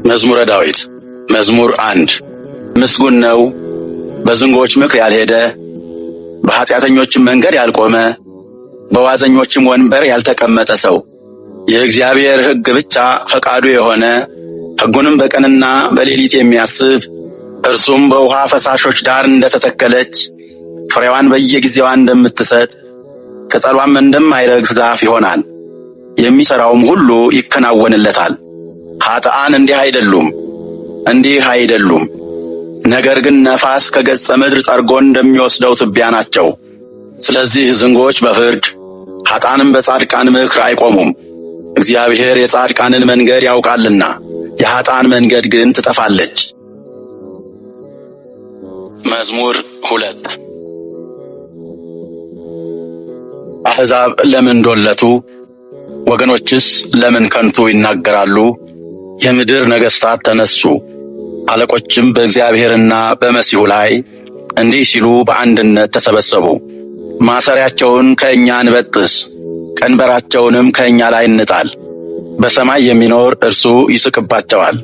መዝሙረ ዳዊት መዝሙር 1 ምስጉን ነው በዝንጎች ምክር ያልሄደ፣ በኃጢአተኞችም መንገድ ያልቆመ፣ በዋዘኞችም ወንበር ያልተቀመጠ ሰው የእግዚአብሔር ሕግ ብቻ ፈቃዱ የሆነ፣ ሕጉንም በቀንና በሌሊት የሚያስብ፣ እርሱም በውሃ ፈሳሾች ዳር እንደተተከለች ፍሬዋን በየጊዜዋ እንደምትሰጥ ቅጠሏም እንደማይረግፍ ዛፍ ይሆናል። የሚሠራውም ሁሉ ይከናወንለታል። ኃጥአን እንዲህ አይደሉም፣ ነገር ግን ነፋስ ከገጸ ምድር ጠርጎ እንደሚወስደው ትቢያ ናቸው። ስለዚህ ዝንጎች በፍርድ ኃጥአንም በጻድቃን ምክር አይቆሙም። እግዚአብሔር የጻድቃንን መንገድ ያውቃልና የኃጥአን መንገድ ግን ትጠፋለች። መዝሙር 2 አሕዛብ ለምን ዶለቱ? ወገኖችስ ለምን ከንቱ ይናገራሉ? የምድር ነገሥታት ተነሱ፣ አለቆችም በእግዚአብሔርና በመሲሑ ላይ እንዲህ ሲሉ በአንድነት ተሰበሰቡ። ማሰሪያቸውን ከእኛ እንበጥስ፣ ቀንበራቸውንም ከእኛ ላይ እንጣል። በሰማይ የሚኖር እርሱ ይስቅባቸዋል፣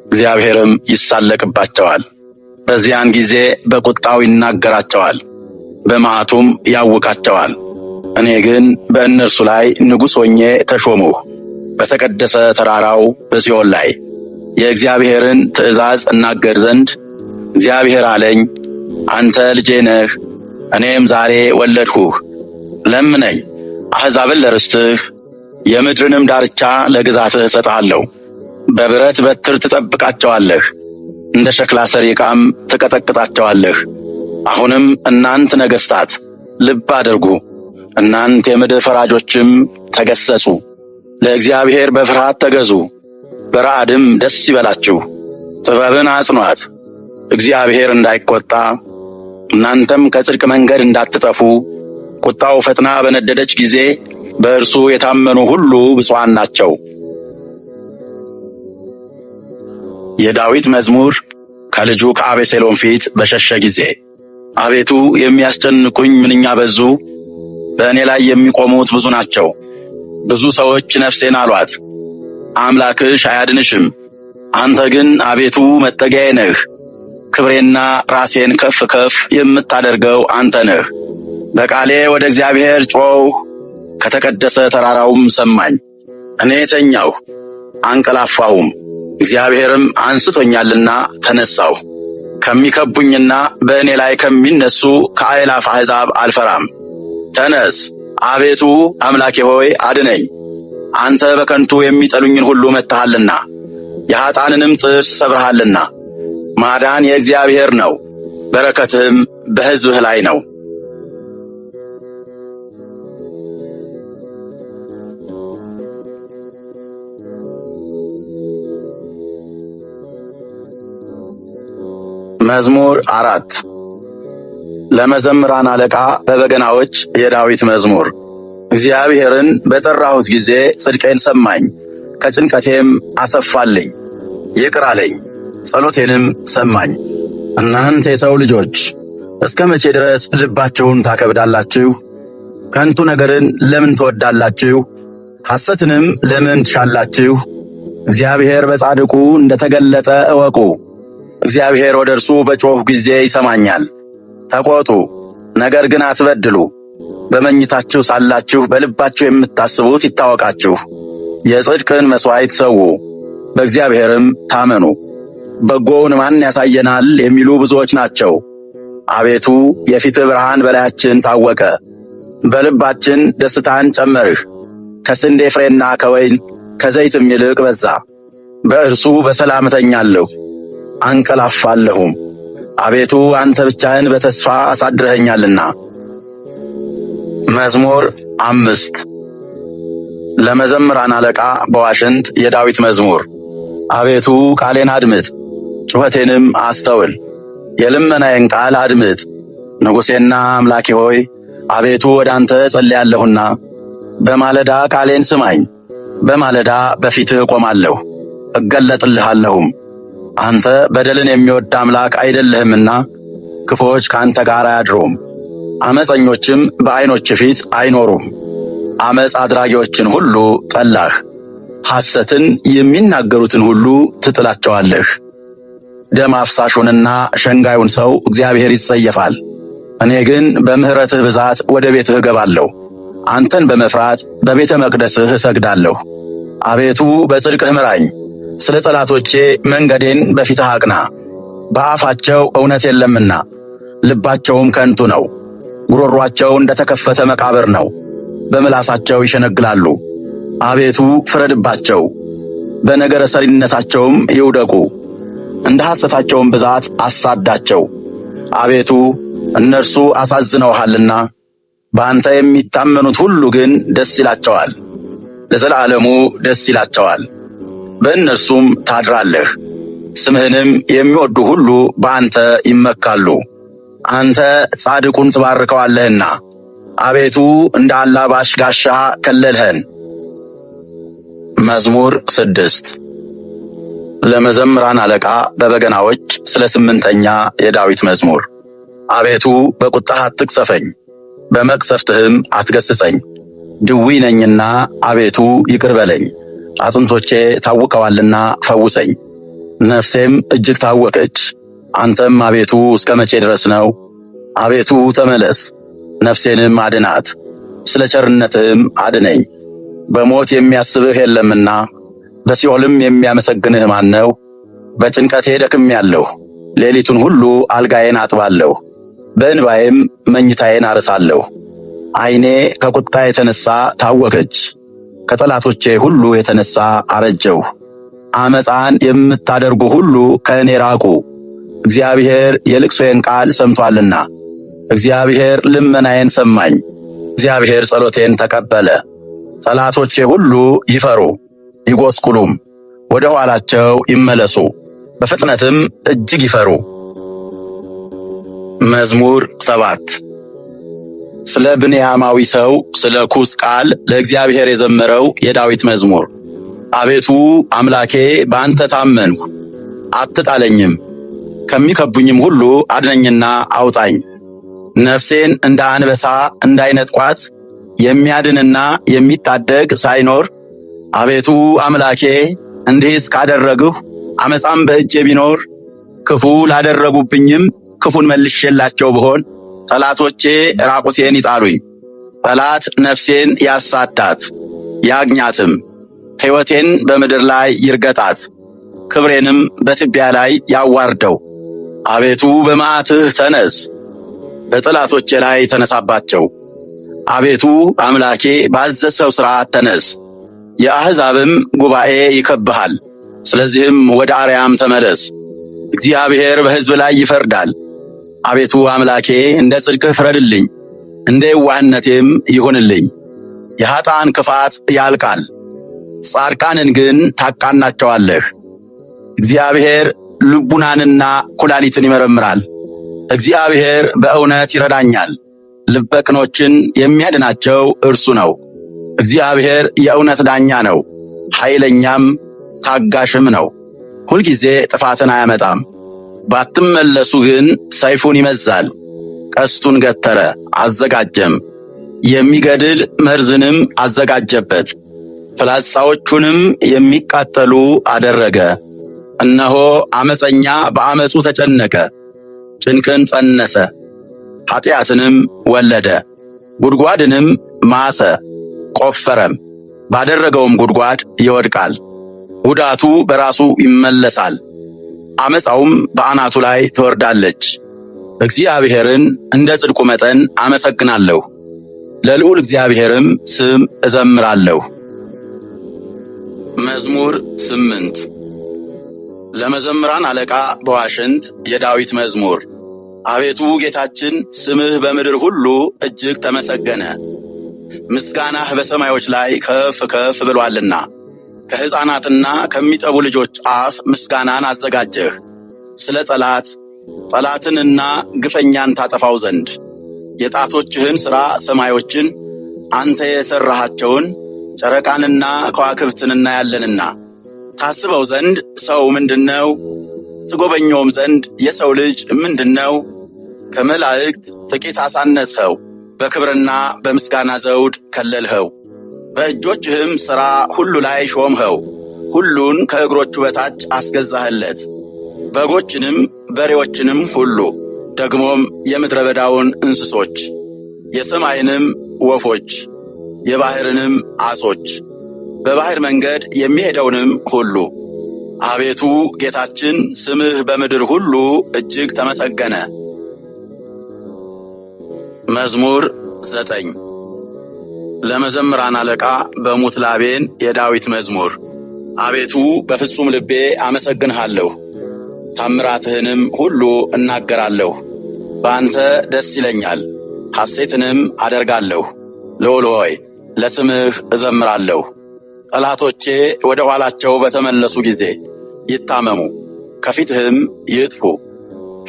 እግዚአብሔርም ይሳለቅባቸዋል። በዚያን ጊዜ በቁጣው ይናገራቸዋል፣ በመዓቱም ያውካቸዋል። እኔ ግን በእነርሱ ላይ ንጉሥ ሆኜ ተሾምሁ፣ በተቀደሰ ተራራው በጽዮን ላይ የእግዚአብሔርን ትእዛዝ እናገር ዘንድ እግዚአብሔር አለኝ፣ አንተ ልጄ ነህ፣ እኔም ዛሬ ወለድሁህ። ለምነኝ፣ አሕዛብን ለርስትህ፣ የምድርንም ዳርቻ ለግዛትህ እሰጥሃለሁ። በብረት በትር ትጠብቃቸዋለህ፣ እንደ ሸክላ ሠሪ ዕቃም ትቀጠቅጣቸዋለህ። አሁንም እናንት ነገሥታት ልብ አድርጉ፣ እናንት የምድር ፈራጆችም ተገሠጹ። ለእግዚአብሔር በፍርሃት ተገዙ፣ በረዓድም ደስ ይበላችሁ። ጥበብን አጽኗት፣ እግዚአብሔር እንዳይቈጣ እናንተም ከጽድቅ መንገድ እንዳትጠፉ። ቁጣው ፈጥና በነደደች ጊዜ በእርሱ የታመኑ ሁሉ ብፁዓን ናቸው። የዳዊት መዝሙር ከልጁ ከአቤሴሎም ፊት በሸሸ ጊዜ። አቤቱ የሚያስጨንቁኝ ምንኛ በዙ! በእኔ ላይ የሚቆሙት ብዙ ናቸው። ብዙ ሰዎች ነፍሴን አሏት፣ አምላክሽ አያድንሽም። አንተ ግን አቤቱ መጠጊያዬ ነህ፣ ክብሬና ራሴን ከፍ ከፍ የምታደርገው አንተ ነህ። በቃሌ ወደ እግዚአብሔር ጮኽሁ፣ ከተቀደሰ ተራራውም ሰማኝ። እኔ ተኛሁ አንቀላፋሁም፣ እግዚአብሔርም አንስቶኛልና ተነሳሁ። ከሚከቡኝና በእኔ ላይ ከሚነሱ ከአእላፍ አሕዛብ አልፈራም። ተነስ አቤቱ አምላኬ ሆይ አድነኝ። አንተ በከንቱ የሚጠሉኝን ሁሉ መትሃልና የኃጥአንንም ጥርስ ሰብረሃልና። ማዳን የእግዚአብሔር ነው፣ በረከትህም በሕዝብህ ላይ ነው። መዝሙር 4 ለመዘምራን አለቃ በበገናዎች የዳዊት መዝሙር። እግዚአብሔርን በጠራሁት ጊዜ ጽድቄን ሰማኝ፣ ከጭንቀቴም አሰፋልኝ። ይቅር አለኝ፣ ጸሎቴንም ሰማኝ። እናንተ የሰው ልጆች እስከ መቼ ድረስ ልባችሁን ታከብዳላችሁ? ከንቱ ነገርን ለምን ትወዳላችሁ? ሐሰትንም ለምን ትሻላችሁ? እግዚአብሔር በጻድቁ እንደተገለጠ እወቁ። እግዚአብሔር ወደ እርሱ በጮኽሁ ጊዜ ይሰማኛል። ተቆጡ፣ ነገር ግን አትበድሉ። በመኝታችሁ ሳላችሁ በልባችሁ የምታስቡት ይታወቃችሁ። የጽድቅን መሥዋዕት ሰዉ፣ በእግዚአብሔርም ታመኑ። በጎውን ማን ያሳየናል የሚሉ ብዙዎች ናቸው። አቤቱ የፊትህ ብርሃን በላያችን ታወቀ። በልባችን ደስታን ጨመርህ። ከስንዴ ፍሬና ከወይን ከዘይትም ይልቅ በዛ። በእርሱ በሰላም እተኛለሁ አንቀላፋለሁም። አቤቱ አንተ ብቻህን በተስፋ አሳድረኸኛልና። መዝሙር 5 ለመዘምራን አለቃ በዋሽንት የዳዊት መዝሙር። አቤቱ ቃሌን አድምጥ፣ ጩኸቴንም አስተውል። የልመናዬን ቃል አድምጥ። ንጉሴና አምላኬ ሆይ አቤቱ ወደ አንተ ጸልያለሁና በማለዳ ቃሌን ስማኝ። በማለዳ በፊትህ እቆማለሁ እገለጥልሃለሁም። አንተ በደልን የሚወድ አምላክ አይደለህምና ክፉዎች ከአንተ ጋር አያድሩም፣ ዓመፀኞችም በዐይኖች ፊት አይኖሩም። ዓመፅ አድራጊዎችን ሁሉ ጠላህ፣ ሐሰትን የሚናገሩትን ሁሉ ትጥላቸዋለህ። ደም አፍሳሹንና ሸንጋዩን ሰው እግዚአብሔር ይጸየፋል። እኔ ግን በምሕረትህ ብዛት ወደ ቤትህ እገባለሁ። አንተን በመፍራት በቤተ መቅደስህ እሰግዳለሁ። አቤቱ በጽድቅህ ምራኝ። ስለ ጠላቶቼ መንገዴን በፊትህ አቅና። በአፋቸው እውነት የለምና ልባቸውም ከንቱ ነው። ጉሮሯቸው እንደ ተከፈተ መቃብር ነው። በምላሳቸው ይሸነግላሉ። አቤቱ ፍረድባቸው፣ በነገረ ሰሪነታቸውም ይውደቁ። እንደ ሐሰታቸውም ብዛት አሳዳቸው። አቤቱ እነርሱ አሳዝነውሃልና በአንተ የሚታመኑት ሁሉ ግን ደስ ይላቸዋል። ለዘላለሙ ደስ ይላቸዋል፣ በእነርሱም ታድራለህ። ስምህንም የሚወዱ ሁሉ በአንተ ይመካሉ። አንተ ጻድቁን ትባርከዋለህና አቤቱ እንደ አላባሽ ጋሻ ከለልኸን። መዝሙር 6 ለመዘምራን አለቃ በበገናዎች ስለ 8ኛ የዳዊት መዝሙር። አቤቱ በቁጣህ አትቅሰፈኝ፣ በመቅሰፍትህም አትገስጸኝ። ድዊ ነኝና አቤቱ ይቅር በለኝ። አጥንቶቼ ታውከዋልና ፈውሰኝ። ነፍሴም እጅግ ታወከች። አንተም አቤቱ እስከ መቼ ድረስ ነው? አቤቱ ተመለስ፣ ነፍሴንም አድናት፣ ስለ ቸርነትህም አድነኝ። በሞት የሚያስብህ የለምና በሲኦልም የሚያመሰግንህ ማን ነው? በጭንቀቴ ደክሜያለሁ። ሌሊቱን ሁሉ አልጋዬን አጥባለሁ፣ በእንባዬም መኝታዬን አርሳለሁ። ዓይኔ ከቁጣ የተነሳ ታወከች፣ ከጠላቶቼ ሁሉ የተነሳ አረጀሁ። አመፃን የምታደርጉ ሁሉ ከእኔ ራቁ። እግዚአብሔር የልቅሶዬን ቃል ሰምቶአልና፣ እግዚአብሔር ልመናዬን ሰማኝ። እግዚአብሔር ጸሎቴን ተቀበለ። ጠላቶቼ ሁሉ ይፈሩ ይጎስቁሉም፣ ወደ ኋላቸው ይመለሱ፣ በፍጥነትም እጅግ ይፈሩ። መዝሙር 7 ስለ ብንያማዊ ሰው ስለ ኩስ ቃል ለእግዚአብሔር የዘመረው የዳዊት መዝሙር። አቤቱ አምላኬ በአንተ ታመንሁ፣ አትጣለኝም፣ ከሚከቡኝም ሁሉ አድነኝና አውጣኝ። ነፍሴን እንደ አንበሳ እንዳይነጥቋት የሚያድንና የሚታደግ ሳይኖር፣ አቤቱ አምላኬ እንዲህስ ካደረግሁ አመፃም በእጄ ቢኖር፣ ክፉ ላደረጉብኝም ክፉን መልሼላቸው ብሆን፣ ጠላቶቼ ራቁቴን ይጣሉኝ። ጠላት ነፍሴን ያሳዳት ያግኛትም፣ ሕይወቴን በምድር ላይ ይርገጣት፣ ክብሬንም በትቢያ ላይ ያዋርደው። አቤቱ በመዓትህ ተነስ፣ በጠላቶቼ ላይ ተነሳባቸው። አቤቱ አምላኬ ባዘዝኸው ሥርዓት ተነስ። የአሕዛብም ጉባኤ ይከብሃል። ስለዚህም ወደ አርያም ተመለስ። እግዚአብሔር በሕዝብ ላይ ይፈርዳል። አቤቱ አምላኬ እንደ ጽድቅህ ፍረድልኝ፣ እንደ የዋህነቴም ይሁንልኝ። የኃጥአን ክፋት ያልቃል፣ ጻድቃንን ግን ታቃናቸዋለህ። እግዚአብሔር ልቡናንና ኩላሊትን ይመረምራል። እግዚአብሔር በእውነት ይረዳኛል። ልበ ቅኖችን የሚያድናቸው እርሱ ነው። እግዚአብሔር የእውነት ዳኛ ነው፣ ኃይለኛም ታጋሽም ነው። ሁልጊዜ ጥፋትን አያመጣም። ባትመለሱ ግን ሰይፉን ይመዝዛል፣ ቀስቱን ገተረ አዘጋጀም፣ የሚገድል መርዝንም አዘጋጀበት፣ ፍላጻዎቹንም የሚቃጠሉ አደረገ። እነሆ ዓመፀኛ በዓመፁ ተጨነቀ፣ ጭንቅን ጸነሰ፣ ኃጢአትንም ወለደ። ጉድጓድንም ማሰ ቆፈረም፣ ባደረገውም ጉድጓድ ይወድቃል። ጉዳቱ በራሱ ይመለሳል፣ ዓመፃውም በአናቱ ላይ ትወርዳለች። እግዚአብሔርን እንደ ጽድቁ መጠን አመሰግናለሁ፣ ለልዑል እግዚአብሔርም ስም እዘምራለሁ። መዝሙር 8 ለመዘምራን አለቃ በዋሽንት የዳዊት መዝሙር። አቤቱ ጌታችን ስምህ በምድር ሁሉ እጅግ ተመሰገነ። ምስጋናህ በሰማዮች ላይ ከፍ ከፍ ብሎአልና፣ ከሕፃናትና ከሚጠቡ ልጆች አፍ ምስጋናን አዘጋጀህ። ስለ ጠላትንና ግፈኛን ታጠፋው ዘንድ የጣቶችህን ሥራ ሰማዮችን አንተ የሠራሃቸውን ጨረቃንና ከዋክብትን እናያለንና። ታስበው ዘንድ ሰው ምንድነው? ትጎበኘውም ዘንድ የሰው ልጅ ምንድነው? ከመላእክት ጥቂት አሳነስኸው፣ በክብርና በምስጋና ዘውድ ከለልኸው። በእጆችህም ሥራ ሁሉ ላይ ሾምኸው። ሁሉን ከእግሮቹ በታች አስገዛህለት፣ በጎችንም በሬዎችንም ሁሉ፣ ደግሞም የምድረ በዳውን እንስሶች፣ የሰማይንም ወፎች፣ የባሕርንም ዓሦች፣ በባሕር መንገድ የሚሄደውንም ሁሉ። አቤቱ ጌታችን ስምህ በምድር ሁሉ እጅግ ተመሰገነ። መዝሙር 9 ለመዘምራን አለቃ በሙትላቤን የዳዊት መዝሙር። አቤቱ በፍጹም ልቤ አመሰግንሃለሁ፣ ታምራትህንም ሁሉ እናገራለሁ። በአንተ ደስ ይለኛል፣ ሐሴትንም አደርጋለሁ። ልዑል ሆይ ለስምህ እዘምራለሁ። ጠላቶቼ ወደ ኋላቸው በተመለሱ ጊዜ ይታመሙ፣ ከፊትህም ይጥፉ።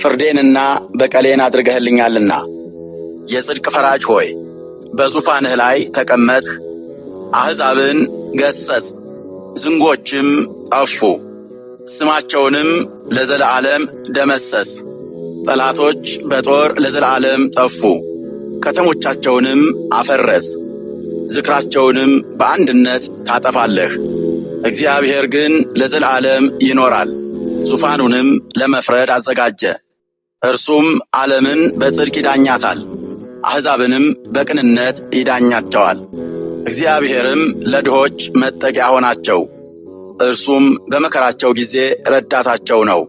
ፍርዴንና በቀሌን አድርገህልኛልና። የጽድቅ ፈራጅ ሆይ በዙፋንህ ላይ ተቀመጥህ። አሕዛብን ገሠጽ፣ ዝንጎችም ጠፉ፣ ስማቸውንም ለዘለዓለም ደመሰስ። ጠላቶች በጦር ለዘለዓለም ጠፉ፣ ከተሞቻቸውንም አፈረስ። ዝክራቸውንም በአንድነት ታጠፋለህ። እግዚአብሔር ግን ለዘለዓለም ይኖራል፣ ዙፋኑንም ለመፍረድ አዘጋጀ። እርሱም ዓለምን በጽድቅ ይዳኛታል፣ አሕዛብንም በቅንነት ይዳኛቸዋል። እግዚአብሔርም ለድሆች መጠጊያ ሆናቸው፣ እርሱም በመከራቸው ጊዜ ረዳታቸው ነው።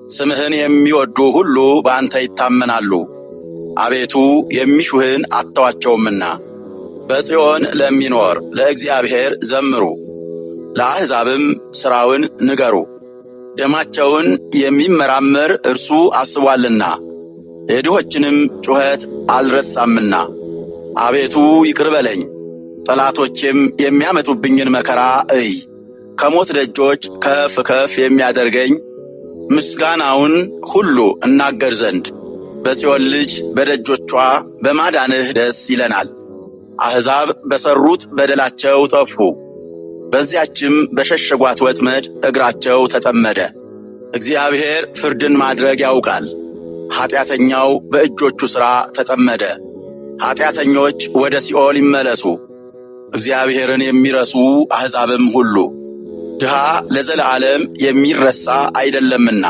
ስምህን የሚወዱ ሁሉ በአንተ ይታመናሉ። አቤቱ የሚሹህን አጥተዋቸውምና። በጽዮን ለሚኖር ለእግዚአብሔር ዘምሩ፣ ለአሕዛብም ሥራውን ንገሩ። ደማቸውን የሚመራመር እርሱ አስቧልና፣ የድሆችንም ጩኸት አልረሳምና። አቤቱ ይቅር በለኝ፣ ጠላቶቼም የሚያመጡብኝን መከራ እይ። ከሞት ደጆች ከፍ ከፍ የሚያደርገኝ ምስጋናውን ሁሉ እናገር ዘንድ በጽዮን ልጅ በደጆቿ በማዳንህ ደስ ይለናል። አሕዛብ በሠሩት በደላቸው ጠፉ፣ በዚያችም በሸሸጓት ወጥመድ እግራቸው ተጠመደ። እግዚአብሔር ፍርድን ማድረግ ያውቃል፣ ኀጢአተኛው በእጆቹ ሥራ ተጠመደ። ኀጢአተኞች ወደ ሲኦል ይመለሱ፣ እግዚአብሔርን የሚረሱ አሕዛብም ሁሉ። ድሃ ለዘለዓለም የሚረሳ አይደለምና፣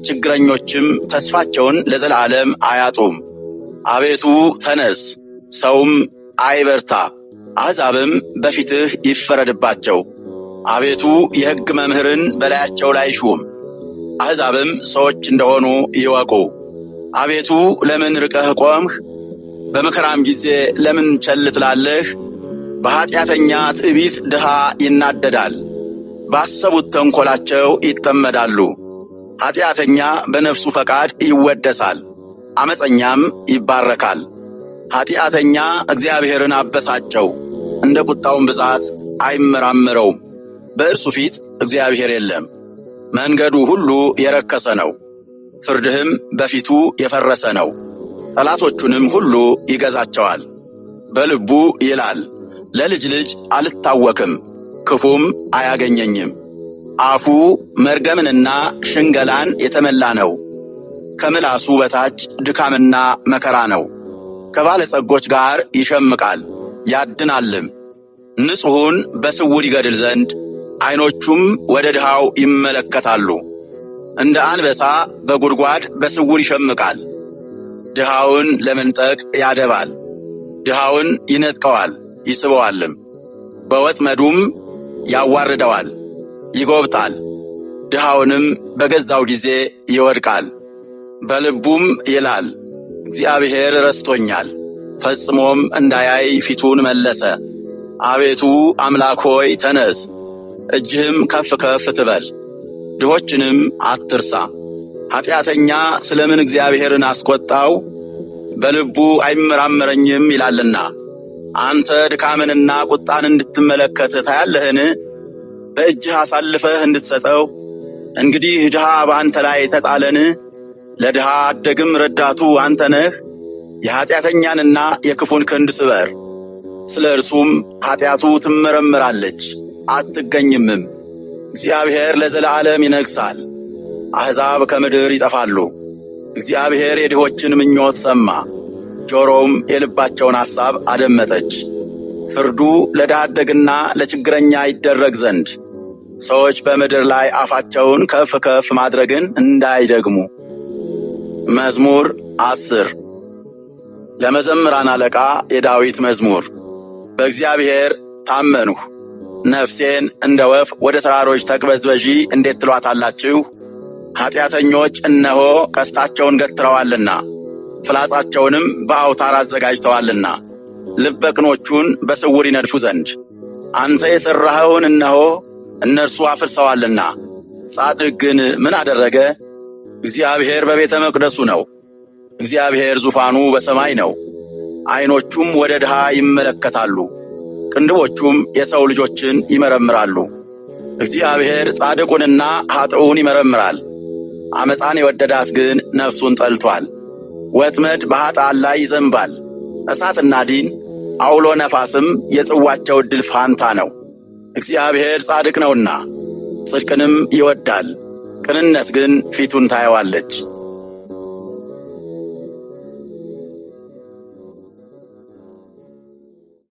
ችግረኞችም ተስፋቸውን ለዘለዓለም አያጡም። አቤቱ ተነስ፣ ሰውም አይበርታ፣ አሕዛብም በፊትህ ይፈረድባቸው። አቤቱ የሕግ መምህርን በላያቸው ላይ ሹም፣ አሕዛብም ሰዎች እንደሆኑ ይወቁ። አቤቱ ለምን ርቀህ ቆምህ? በመከራም ጊዜ ለምን ቸል ትላለህ? በኀጢአተኛ ትዕቢት ድሃ ይናደዳል፣ ባሰቡት ተንኰላቸው ይጠመዳሉ። ኀጢአተኛ በነፍሱ ፈቃድ ይወደሳል፣ ዓመፀኛም ይባረካል። ኀጢአተኛ እግዚአብሔርን አበሳጨው፣ እንደ ቁጣውም ብዛት አይመራመረውም። በእርሱ ፊት እግዚአብሔር የለም። መንገዱ ሁሉ የረከሰ ነው፣ ፍርድህም በፊቱ የፈረሰ ነው። ጠላቶቹንም ሁሉ ይገዛቸዋል። በልቡ ይላል፣ ለልጅ ልጅ አልታወክም፣ ክፉም አያገኘኝም። አፉ መርገምንና ሽንገላን የተመላ ነው፣ ከምላሱ በታች ድካምና መከራ ነው። ከባለጸጎች ጋር ይሸምቃል ያድናልም። ንጹሑን በስውር ይገድል ዘንድ ዐይኖቹም ወደ ድሃው ይመለከታሉ። እንደ አንበሳ በጉድጓድ በስውር ይሸምቃል። ድሃውን ለመንጠቅ ያደባል፣ ድሃውን ይነጥቀዋል ይስበዋልም። በወጥመዱም ያዋርደዋል ይጐብጣል። ድሃውንም በገዛው ጊዜ ይወድቃል። በልቡም ይላል፣ እግዚአብሔር ረስቶኛል፣ ፈጽሞም እንዳያይ ፊቱን መለሰ። አቤቱ አምላክ ሆይ ተነስ፣ እጅህም ከፍ ከፍ ትበል፣ ድሆችንም አትርሳ። ኀጢአተኛ ስለምን እግዚአብሔርን አስቈጣው? በልቡ አይመራመረኝም ይላልና። አንተ ድካምንና ቁጣን እንድትመለከት ታያለህን? በእጅህ አሳልፈህ እንድትሰጠው። እንግዲህ ድሃ በአንተ ላይ ተጣለን፣ ለድሃ አደግም ረዳቱ አንተ ነህ። የኀጢአተኛንና የክፉን ክንድ ስበር፣ ስለ እርሱም ኀጢአቱ ትመረምራለች አትገኝምም። እግዚአብሔር ለዘለዓለም ይነግሣል፣ አሕዛብ ከምድር ይጠፋሉ። እግዚአብሔር የድሆችን ምኞት ሰማ፣ ጆሮውም የልባቸውን ሐሳብ አደመጠች። ፍርዱ ለድሃ አደግና ለችግረኛ ይደረግ ዘንድ ሰዎች በምድር ላይ አፋቸውን ከፍ ከፍ ማድረግን እንዳይደግሙ። መዝሙር 10 ለመዘምራን አለቃ የዳዊት መዝሙር። በእግዚአብሔር ታመንሁ፣ ነፍሴን እንደ ወፍ ወደ ተራሮች ተቅበዝበዢ እንዴት ትሏታላችሁ? ኃጢአተኞች እነሆ ቀስታቸውን ገትረዋልና ፍላጻቸውንም በአውታር አዘጋጅተዋልና ልበ ቅኖቹን በስውር ይነድፉ ዘንድ። አንተ የሠራኸውን እነሆ እነርሱ አፍርሰዋልና። ጻድቅ ግን ምን አደረገ? እግዚአብሔር በቤተ መቅደሱ ነው። እግዚአብሔር ዙፋኑ በሰማይ ነው። ዐይኖቹም ወደ ድሃ ይመለከታሉ፣ ቅንድቦቹም የሰው ልጆችን ይመረምራሉ። እግዚአብሔር ጻድቁንና ኃጥኡን ይመረምራል። ዓመፃን የወደዳት ግን ነፍሱን ጠልቶአል። ወጥመድ በኃጥአን ላይ ይዘንባል፣ እሳትና ዲን አውሎ ነፋስም የጽዋቸው ዕድል ፋንታ ነው። እግዚአብሔር ጻድቅ ነውና ጽድቅንም ይወዳል፣ ቅንነት ግን ፊቱን ታየዋለች።